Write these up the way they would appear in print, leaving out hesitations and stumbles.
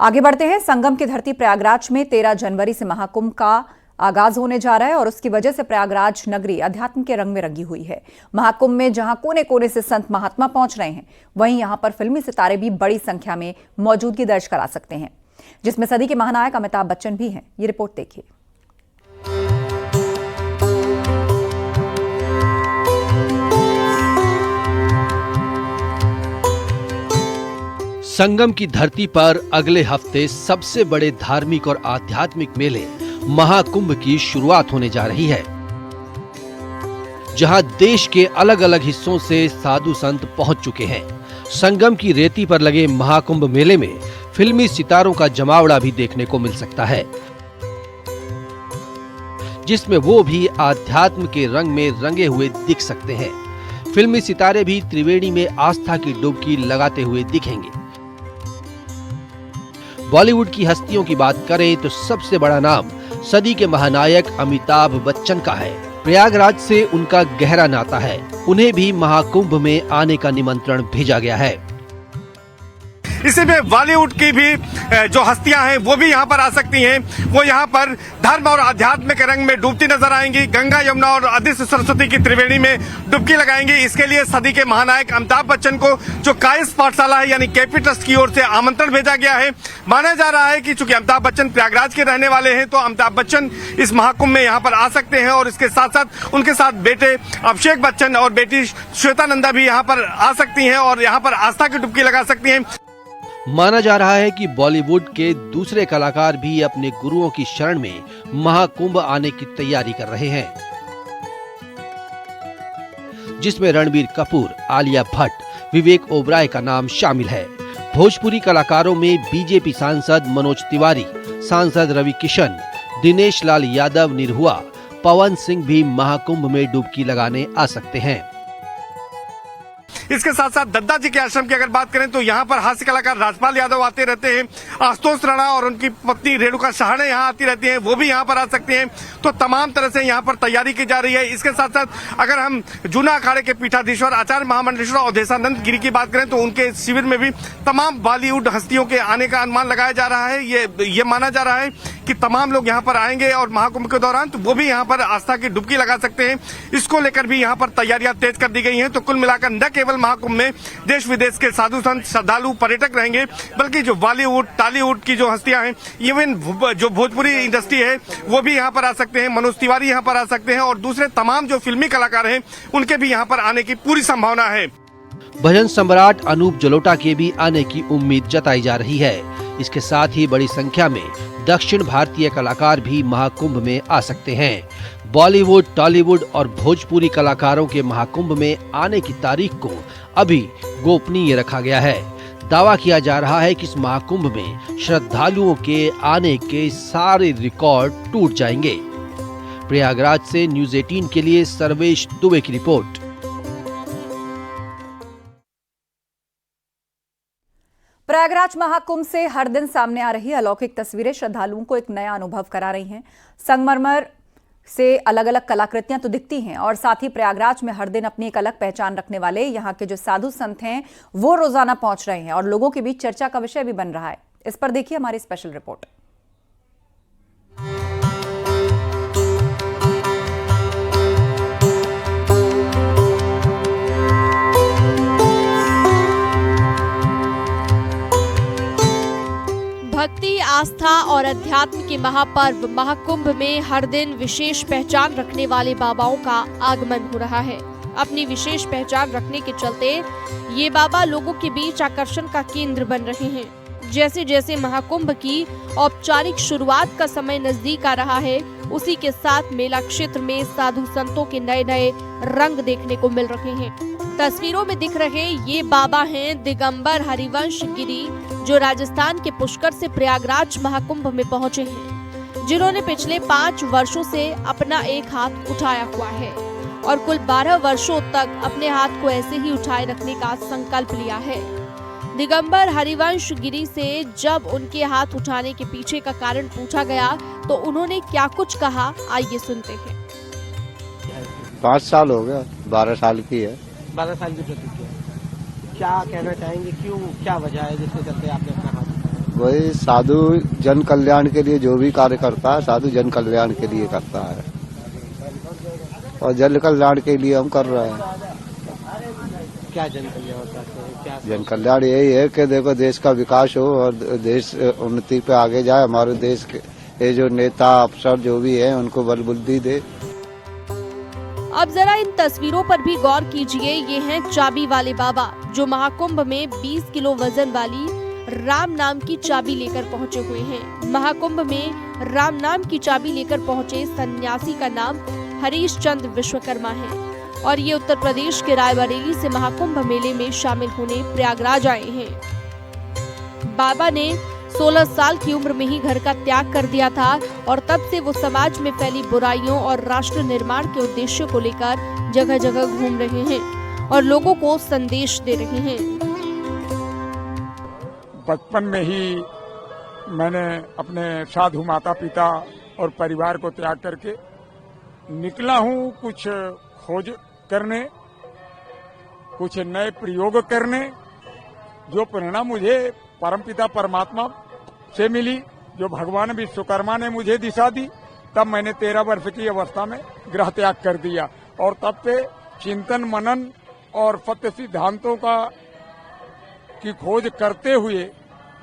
आगे बढ़ते हैं। संगम की धरती प्रयागराज में 13 जनवरी से महाकुंभ का आगाज होने जा रहा है और उसकी वजह से प्रयागराज नगरी अध्यात्म के रंग में रंगी हुई है। महाकुंभ में जहां कोने कोने से संत महात्मा पहुंच रहे हैं, वहीं यहां पर फिल्मी सितारे भी बड़ी संख्या में मौजूदगी दर्ज करा सकते हैं, जिसमें सदी के महानायक अमिताभ बच्चन भी हैं। ये रिपोर्ट देखिए। संगम की धरती पर अगले हफ्ते सबसे बड़े धार्मिक और आध्यात्मिक मेले महाकुंभ की शुरुआत होने जा रही है, जहां देश के अलग अलग हिस्सों से साधु संत पहुंच चुके हैं। संगम की रेती पर लगे महाकुंभ मेले में फिल्मी सितारों का जमावड़ा भी देखने को मिल सकता है, जिसमें वो भी आध्यात्म के रंग में रंगे हुए दिख सकते हैं। फिल्मी सितारे भी त्रिवेणी में आस्था की डुबकी लगाते हुए दिखेंगे। बॉलीवुड की हस्तियों की बात करें तो सबसे बड़ा नाम सदी के महानायक अमिताभ बच्चन का है। प्रयागराज से उनका गहरा नाता है। उन्हें भी महाकुंभ में आने का निमंत्रण भेजा गया है। इसी में बॉलीवुड की भी जो हस्तियां हैं वो भी यहाँ पर आ सकती हैं। वो यहाँ पर धर्म और आध्यात्म के रंग में डूबती नजर आएंगी। गंगा, यमुना और अदिति सरस्वती की त्रिवेणी में डुबकी लगाएंगी। इसके लिए सदी के महानायक अमिताभ बच्चन को जो कायस्थ पाठशाला है यानी केपी ट्रस्ट की ओर से आमंत्रण भेजा गया है। माना जा रहा है कि चूंकि अमिताभ बच्चन प्रयागराज के रहने वाले हैं, तो अमिताभ बच्चन इस महाकुंभ में यहाँ पर आ सकते हैं और इसके साथ साथ उनके साथ बेटे अभिषेक बच्चन और बेटी श्वेता नंदा भी यहाँ पर आ सकती हैं और यहाँ पर आस्था की डुबकी लगा सकती हैं। माना जा रहा है कि बॉलीवुड के दूसरे कलाकार भी अपने गुरुओं की शरण में महाकुंभ आने की तैयारी कर रहे हैं, जिसमें रणबीर कपूर, आलिया भट्ट, विवेक ओबराय का नाम शामिल है। भोजपुरी कलाकारों में बीजेपी सांसद मनोज तिवारी, सांसद रवि किशन, दिनेश लाल यादव, निरहुआ, पवन सिंह भी महाकुंभ में डुबकी लगाने आ सकते हैं। इसके साथ साथ दद्दा जी के आश्रम की अगर बात करें तो यहाँ पर हास्य कलाकार राजपाल यादव आते रहते हैं। आशुतोष राणा और उनकी पत्नी रेणुका सहाणे यहाँ आती रहती हैं, वो भी यहाँ पर आ सकते हैं। तो तमाम तरह से यहाँ पर तैयारी की जा रही है। इसके साथ साथ अगर हम जूना अखाड़े के पीठाधीश्वर आचार्य महामंडलेश्वर अवधेशानंद गिरी की बात करें तो उनके शिविर में भी तमाम बॉलीवुड हस्तियों के आने का अनुमान लगाया जा रहा है। ये माना जा रहा है कि तमाम लोग यहाँ पर आएंगे और महाकुंभ के दौरान तो वो भी यहाँ पर आस्था की डुबकी लगा सकते हैं। इसको लेकर भी यहाँ पर तैयारियां तेज कर दी गई हैं। तो कुल मिलाकर न केवल महाकुंभ में देश विदेश के साधु संत, श्रद्धालु, पर्यटक रहेंगे, बल्कि जो बॉलीवुड, टॉलीवुड की जो हस्तियां हैं, इवन जो भोजपुरी इंडस्ट्री है वो भी यहाँ पर आ सकते हैं। मनोज तिवारी यहाँ पर आ सकते हैं और दूसरे तमाम जो फिल्मी कलाकार हैं उनके भी यहाँ पर आने की पूरी संभावना है। भजन सम्राट अनूप जलोटा के भी आने की उम्मीद जताई जा रही है। इसके साथ ही बड़ी संख्या में दक्षिण भारतीय कलाकार भी महाकुंभ में आ सकते हैं। बॉलीवुड, टॉलीवुड और भोजपुरी कलाकारों के महाकुंभ में आने की तारीख को अभी गोपनीय रखा गया है। दावा किया जा रहा है कि इस महाकुंभ में श्रद्धालुओं के आने के सारे रिकॉर्ड टूट जाएंगे। प्रयागराज से न्यूज़ 18 के लिए सर्वेश दुबे की रिपोर्ट। प्रयागराज महाकुंभ से हर दिन सामने आ रही अलौकिक तस्वीरें श्रद्धालुओं को एक नया अनुभव करा रही हैं। संगमरमर से अलग अलग कलाकृतियां तो दिखती हैं और साथ ही प्रयागराज में हर दिन अपनी एक अलग पहचान रखने वाले यहां के जो साधु संत हैं वो रोजाना पहुंच रहे हैं और लोगों के बीच चर्चा का विषय भी बन रहा है। इस पर देखिए हमारी स्पेशल रिपोर्ट। भक्ति, आस्था और अध्यात्म के महापर्व महाकुंभ में हर दिन विशेष पहचान रखने वाले बाबाओं का आगमन हो रहा है। अपनी विशेष पहचान रखने के चलते ये बाबा लोगों के बीच आकर्षण का केंद्र बन रहे हैं। जैसे जैसे महाकुंभ की औपचारिक शुरुआत का समय नजदीक आ रहा है, उसी के साथ मेला क्षेत्र में साधु संतों के नए नए रंग देखने को मिल रहे हैं। तस्वीरों में दिख रहे ये बाबा हैं दिगंबर हरिवंश गिरी, जो राजस्थान के पुष्कर से प्रयागराज महाकुंभ में पहुंचे हैं, जिन्होंने पिछले 5 वर्षों से अपना एक हाथ उठाया हुआ है और कुल 12 वर्षों तक अपने हाथ को ऐसे ही उठाए रखने का संकल्प लिया है। दिगंबर हरिवंश गिरी से जब उनके हाथ उठाने के पीछे का कारण पूछा गया तो उन्होंने क्या कुछ कहा, आइए सुनते हैं। 5 साल हो गया, 12 साल की है। 12 साल की प्रतिज्ञा, क्या कहना चाहेंगे, क्यों, क्या वजह है जिसके चलते आपने अपना हाथ? वही साधु जन कल्याण के लिए जो भी कार्य करता है साधु जन कल्याण के लिए करता है और जन कल्याण के लिए हम कर रहे हैं। क्या जन कल्याण करते हैं? क्या जन कल्याण यही है कि देखो देश का विकास हो और देश उन्नति पे आगे जाए। हमारे देश के ये जो नेता अफसर जो भी है उनको बल बुद्धि दे। अब जरा इन तस्वीरों पर भी गौर कीजिए। ये हैं चाबी वाले बाबा, जो महाकुंभ में 20 किलो वजन वाली राम नाम की चाबी लेकर पहुंचे हुए हैं। महाकुंभ में राम नाम की चाबी लेकर पहुंचे सन्यासी का नाम हरीश चंद्र विश्वकर्मा है और ये उत्तर प्रदेश के रायबरेली से महाकुंभ मेले में शामिल होने प्रयागराज आए हैं। बाबा ने 16 साल की उम्र में ही घर का त्याग कर दिया था और तब से वो समाज में फैली बुराइयों और राष्ट्र निर्माण के उद्देश्य को लेकर जगह जगह घूम रहे हैं और लोगों को संदेश दे रहे हैं। बचपन में ही मैंने अपने साधु माता पिता और परिवार को त्याग करके निकला हूँ कुछ खोज करने, कुछ नए प्रयोग करने। जो प्रेरणा मुझे परमपिता परमात्मा से मिली, जो भगवान विश्वकर्मा ने मुझे दिशा दी, तब मैंने 13 वर्ष की अवस्था में गृह त्याग कर दिया और तब से चिंतन मनन और सत्य सिद्धांतों की खोज करते हुए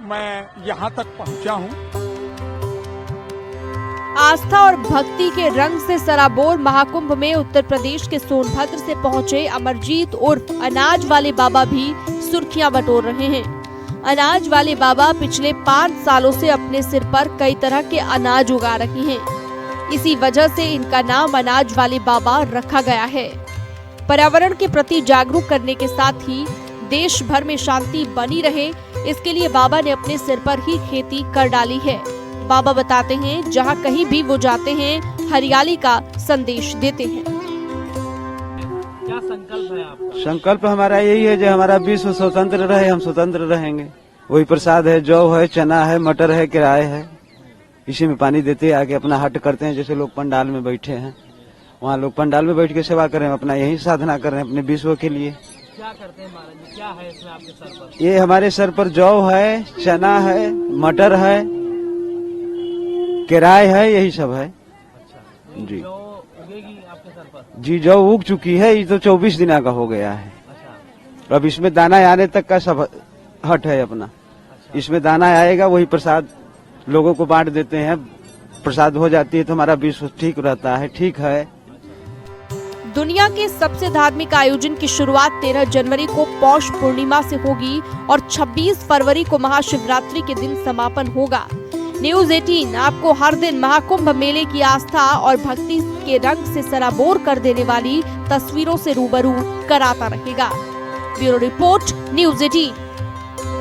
मैं यहाँ तक पहुँचा हूँ। आस्था और भक्ति के रंग से सराबोर महाकुंभ में उत्तर प्रदेश के सोनभद्र से पहुंचे अमरजीत उर्फ अनाज वाले बाबा भी सुर्खियां बटोर रहे हैं। अनाज वाले बाबा पिछले 5 सालों से अपने सिर पर कई तरह के अनाज उगा रहे हैं। इसी वजह से इनका नाम अनाज वाले बाबा रखा गया है। पर्यावरण के प्रति जागरूक करने के साथ ही देश भर में शांति बनी रहे, इसके लिए बाबा ने अपने सिर पर ही खेती कर डाली है। बाबा बताते हैं जहां कहीं भी वो जाते हैं हरियाली का संदेश देते हैं। क्या संकल्प है आपका? संकल्प हमारा यही है जो हमारा विश्व स्वतंत्र रहे, हम स्वतंत्र रहेंगे। वही प्रसाद है, जौ है, चना है, मटर है, किराए है, इसी में पानी देते आके अपना हट करते हैं। जैसे लोग पंडाल में बैठे हैं, वहाँ लोग पंडाल में बैठ के सेवा करें, अपना यही साधना कर रहे हैं अपने विश्व के लिए। क्या करते हैं महाराज जी? क्या है इसमें आपके सर पर? ये हमारे सर पर जौ है, चना है, मटर है, किराए है, यही सब है। अच्छा, जी। जो उगेगी आपके सर पर? जी जौ उग चुकी है, ये तो 24 दिन का हो गया है। अच्छा, अब इसमें दाना आने तक का सब हट है अपना। इसमें दाना आएगा, वही प्रसाद लोगों को बांट देते हैं। प्रसाद हो जाती है तो हमारा विश्व ठीक रहता है। ठीक है। दुनिया के सबसे धार्मिक आयोजन की शुरुआत 13 जनवरी को पौष पूर्णिमा से होगी और 26 फरवरी को महाशिवरात्रि के दिन समापन होगा। न्यूज़ 18 आपको हर दिन महाकुंभ मेले की आस्था और भक्ति के रंग से सराबोर कर देने वाली तस्वीरों से रूबरू कराता रहेगा। Bureau report, news 18।